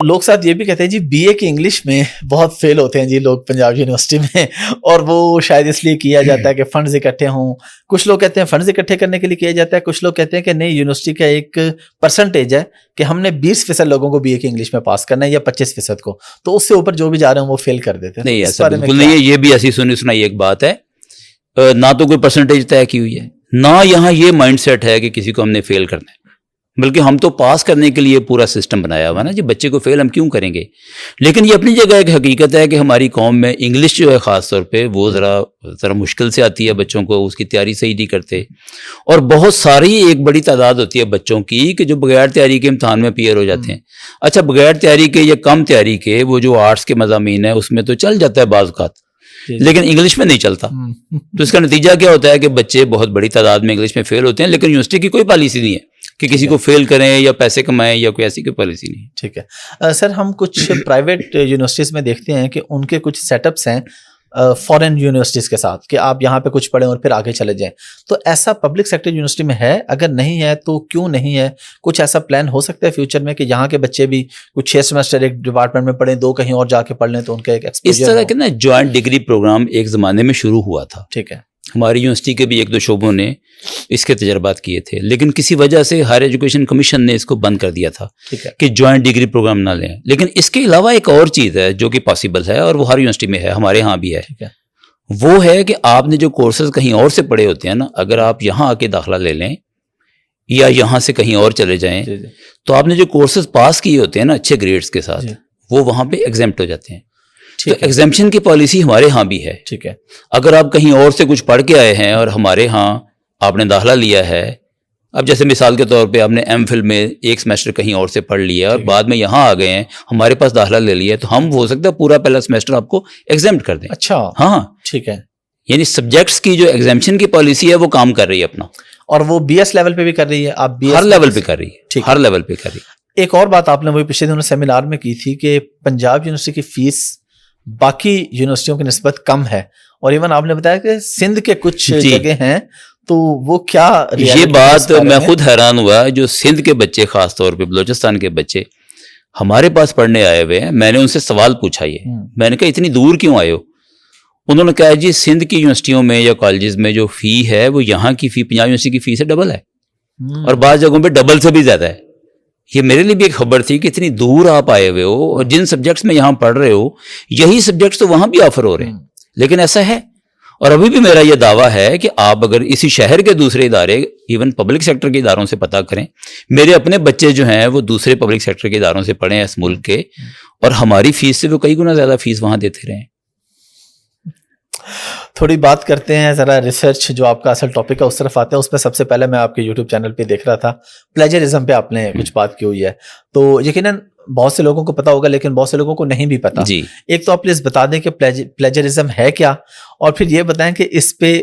لوگ ساتھ یہ بھی کہتے ہیں جی بی اے کی انگلش میں بہت فیل ہوتے ہیں جی لوگ پنجاب یونیورسٹی میں, اور وہ شاید اس لیے کیا جاتا ہے کہ فنڈز اکٹھے ہوں. کچھ لوگ کہتے ہیں فنڈز اکٹھے کرنے کے لیے کیا جاتا ہے, کچھ لوگ کہتے ہیں کہ نہیں, یونیورسٹی کا ایک پرسنٹیج ہے کہ ہم نے 20% لوگوں کو بی اے کی انگلش میں پاس کرنا ہے یا 25% کو, تو اس سے اوپر جو بھی جا رہے ہیں وہ فیل کر دیتے ہیں. نہیں ایسا بالکل نہیں ہے, یہ بھی ایسی سنائی ایک بات ہے, نہ تو کوئی پرسنٹیج طے کی ہوئی ہے, نہ یہاں یہ مائنڈ سیٹ ہے کہ کسی کو ہم نے فیل کرنا ہے, بلکہ ہم تو پاس کرنے کے لیے پورا سسٹم بنایا ہوا نا جی, بچے کو فیل ہم کیوں کریں گے. لیکن یہ اپنی جگہ ایک حقیقت ہے کہ ہماری قوم میں انگلش جو ہے خاص طور پہ وہ ذرا مشکل سے آتی ہے بچوں کو, اس کی تیاری صحیح نہیں کرتے, اور بہت ساری ایک بڑی تعداد ہوتی ہے بچوں کی کہ جو بغیر تیاری کے امتحان میں پیئر ہو جاتے ہیں. اچھا بغیر تیاری کے یا کم تیاری کے وہ جو آرٹس کے مضامین ہیں اس میں تو چل جاتا ہے بعض اوقات, لیکن انگلش میں نہیں چلتا. تو اس کا نتیجہ کیا ہوتا ہے کہ بچے بہت بڑی تعداد میں انگلش میں فیل ہوتے ہیں, لیکن یونیورسٹی کی کوئی پالیسی نہیں ہے کہ کسی کو فیل کریں یا پیسے کمائیں یا کوئی ایسی کوئی پالیسی نہیں. ٹھیک ہے سر, ہم کچھ پرائیویٹ یونیورسٹیز میں دیکھتے ہیں کہ ان کے کچھ سیٹ اپس ہیں فارن یونیورسٹیز کے ساتھ کہ آپ یہاں پہ کچھ پڑھیں اور پھر آگے چلے جائیں, تو ایسا پبلک سیکٹر یونیورسٹی میں ہے؟ اگر نہیں ہے تو کیوں نہیں ہے؟ کچھ ایسا پلان ہو سکتا ہے فیوچر میں کہ یہاں کے بچے بھی کچھ 6 سیمسٹر ایک ڈپارٹمنٹ میں پڑھیں, 2 کہیں اور جا کے پڑھ لیں, تو ان کا ایک ایکسپوجر. اس طرح کے نا جوائنٹ ڈگری پروگرام ایک زمانے میں شروع ہوا تھا. ٹھیک ہے, ہماری یونیورسٹی کے بھی 1-2 شعبوں نے اس کے تجربات کیے تھے, لیکن کسی وجہ سے ہائر ایجوکیشن کمیشن نے اس کو بند کر دیا تھا کہ جوائنٹ ڈگری پروگرام نہ لیں. لیکن اس کے علاوہ ایک اور چیز ہے جو کہ پاسبل ہے, اور وہ ہر یونیورسٹی میں ہے, ہمارے ہاں بھی ہے. وہ ہے کہ آپ نے جو کورسز کہیں اور سے پڑھے ہوتے ہیں نا, اگر آپ یہاں آ کے داخلہ لے لیں یا یہاں سے کہیں اور چلے جائیں, تو آپ نے جو کورسز پاس کیے ہوتے ہیں نا اچھے گریڈز کے ساتھ, وہ وہاں پہ ایگزیمپٹ ہو جاتے ہیں. تو ایگزیمپشن کی پالیسی ہمارے ہاں بھی ہے. ٹھیک ہے, اگر آپ کہیں اور سے کچھ پڑھ کے آئے ہیں اور ہمارے ہاں آپ نے داخلہ لیا ہے, اب جیسے مثال کے طور پہ آپ نے ایم فل میں 1 سیمسٹر کہیں اور سے پڑھ لیا اور بعد میں یہاں آ گئے ہیں, ہمارے پاس داخلہ لے لیا, تو ہم ہو سکتا ہے پورا پہلا سیمسٹر آپ کو ایگزیمپٹ کر دیں. اچھا, ہاں ٹھیک ہے, یعنی سبجیکٹس کی جو ایگزیمپشن کی پالیسی ہے وہ کام کر رہی ہے اپنا, اور وہ بی ایس لیول پہ بھی کر رہی ہے, آپ ہر لیول پہ کر رہی ہے, ہر لیول پہ کر رہی ہے. ایک اور بات آپ نے وہی پچھلے دنوں سیمینار میں کی تھی کہ پنجاب یونیورسٹی کی فیس باقی یونیورسٹیوں کی نسبت کم ہے, اور ایون آپ نے بتایا کہ سندھ کے کچھ جگہ ہیں, تو وہ کیا, یہ بات میں خود حیران ہوا. جو سندھ کے بچے خاص طور پہ بلوچستان کے بچے ہمارے پاس پڑھنے آئے ہوئے ہیں, میں نے ان سے سوال پوچھا, یہ میں نے کہا اتنی دور کیوں آئے ہو؟ انہوں نے کہا جی سندھ کی یونیورسٹیوں میں یا کالجز میں جو فی ہے وہ یہاں کی فی پنجاب یونیورسٹی کی فی سے ڈبل ہے, اور بعض جگہوں پہ ڈبل سے بھی زیادہ ہے. یہ میرے لیے بھی ایک خبر تھی کہ اتنی دور آپ آئے ہوئے ہو, اور جن سبجیکٹس میں یہاں پڑھ رہے ہو یہی سبجیکٹس تو وہاں بھی آفر ہو رہے ہیں. لیکن ایسا ہے, اور ابھی بھی میرا یہ دعویٰ ہے کہ آپ اگر اسی شہر کے دوسرے ادارے, ایون پبلک سیکٹر کے اداروں سے پتہ کریں, میرے اپنے بچے جو ہیں وہ دوسرے پبلک سیکٹر کے اداروں سے پڑھیں اس ملک کے, اور ہماری فیس سے وہ کئی گنا زیادہ فیس وہاں دیتے رہے. تھوڑی بات کرتے ہیں ذرا ریسرچ, جو آپ کا اصل ٹاپک ہے اس طرف آتے ہیں. اس میں سب سے پہلے میں آپ کے یوٹیوب چینل پہ دیکھ رہا تھا, پلیجرزم پہ آپ نے کچھ بات کی ہوئی ہے, تو یقیناً بہت سے لوگوں کو پتا ہوگا لیکن بہت سے لوگوں کو نہیں بھی پتا. جی, ایک تو آپ پلیز بتا دیں کہ پلیجرزم ہے کیا, اور پھر یہ بتائیں کہ اس پہ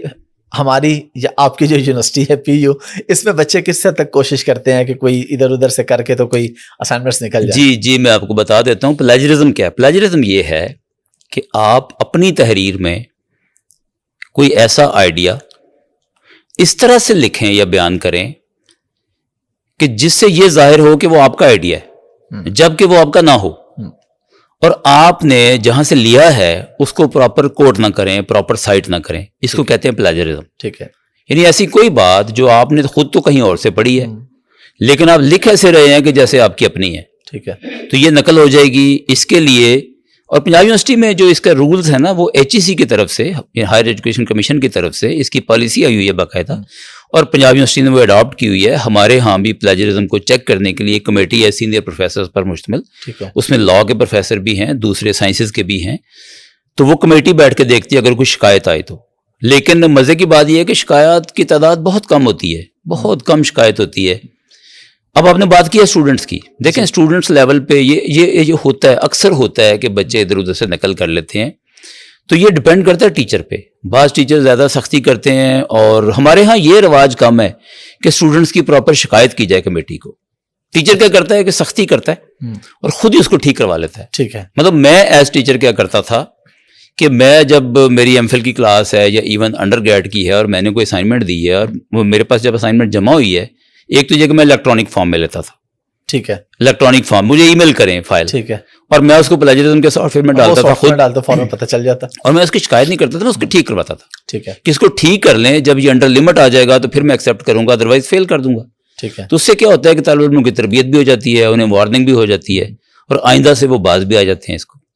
ہماری یا آپ کی جو یونیورسٹی ہے پی یو, اس میں بچے کس حد تک کوشش کرتے ہیں کہ کوئی ادھر ادھر سے کر کے تو کوئی اسائنمنٹس نکل جائے. جی میں آپ کو بتا دیتا ہوں پلیجرزم کیا ہے. پلیجرزم یہ ہے کہ آپ اپنی تحریر میں کوئی ایسا آئیڈیا اس طرح سے لکھیں یا بیان کریں کہ جس سے یہ ظاہر ہو کہ وہ آپ کا آئیڈیا ہے, جبکہ وہ آپ کا نہ ہو, اور آپ نے جہاں سے لیا ہے اس کو پراپر کوٹ نہ کریں, پراپر سائٹ نہ کریں. اس کو کہتے ہیں پلیجرزم. ٹھیک ہے, یعنی ایسی کوئی بات جو آپ نے خود تو کہیں اور سے پڑھی ہے لیکن آپ لکھ ایسے رہے ہیں کہ جیسے آپ کی اپنی ہے. ٹھیک ہے, تو یہ نقل ہو جائے گی. اس کے لیے اور پنجاب یونیورسٹی میں جو اس کا رولز ہے نا, وہ HEC کی طرف سے, ہائر ایجوکیشن کمیشن کی طرف سے اس کی پالیسی آئی ہوئی ہے باقاعدہ, اور پنجاب یونیورسٹی نے وہ اڈاپٹ کی ہوئی ہے. ہمارے ہاں بھی پلیجرزم کو چیک کرنے کے لیے ایک کمیٹی ہے سینئر پروفیسرز پر مشتمل, اس میں لاء کے پروفیسر بھی ہیں, دوسرے سائنسز کے بھی ہیں, تو وہ کمیٹی بیٹھ کے دیکھتی ہے اگر کوئی شکایت آئے تو. لیکن مزے کی بات یہ ہے کہ شکایات کی تعداد بہت کم ہوتی ہے, بہت کم شکایت ہوتی ہے. اب آپ نے بات کی ہے اسٹوڈنٹس کی, دیکھیں اسٹوڈنٹس لیول پہ یہ ہوتا ہے, اکثر ہوتا ہے کہ بچے ادھر ادھر سے نقل کر لیتے ہیں, تو یہ ڈپینڈ کرتا ہے ٹیچر پہ. بعض ٹیچر زیادہ سختی کرتے ہیں, اور ہمارے ہاں یہ رواج کم ہے کہ اسٹوڈنٹس کی پراپر شکایت کی جائے کمیٹی کو. ٹیچر کیا کرتا ہے کہ سختی کرتا ہے اور خود ہی اس کو ٹھیک کروا لیتا ہے. ٹھیک ہے, مطلب میں ایز ٹیچر کیا کرتا تھا کہ میں جب میری ایم فل کی کلاس ہے یا ایون انڈر گریڈ کی ہے اور میں نے کوئی اسائنمنٹ دی ہے, اور میرے پاس جب اسائنمنٹ جمع ہوئی ہے, ایک تو یہ کہ میں الیکٹرانک فارم میں لیتا تھا, ٹھیک ہے, الیکٹرانک فارم, مجھے ای میل کریں فائل, ٹھیک ہے, اور میں اس کو پلیجرزم کے سافٹ ویئر میں ڈالتا تھا خود, ڈالتا فوراً پتہ چل جاتا. اور میں اس کی شکایت نہیں کرتا تھا, میں اس کو ٹھیک کرواتا تھا. ٹھیک ہے, کہ اس کو ٹھیک کر لیں, جب یہ انڈر لمٹ آ جائے گا تو پھر میں ایکسیپٹ کروں گا, ادروائز فیل کر دوں گا. ٹھیک ہے, تو اس سے کیا ہوتا ہے کہ طالب علموں کی تربیت بھی ہو جاتی ہے, انہیں وارننگ بھی ہو جاتی ہے, اور آئندہ سے وہ باز بھی آ جاتے ہیں اس کو.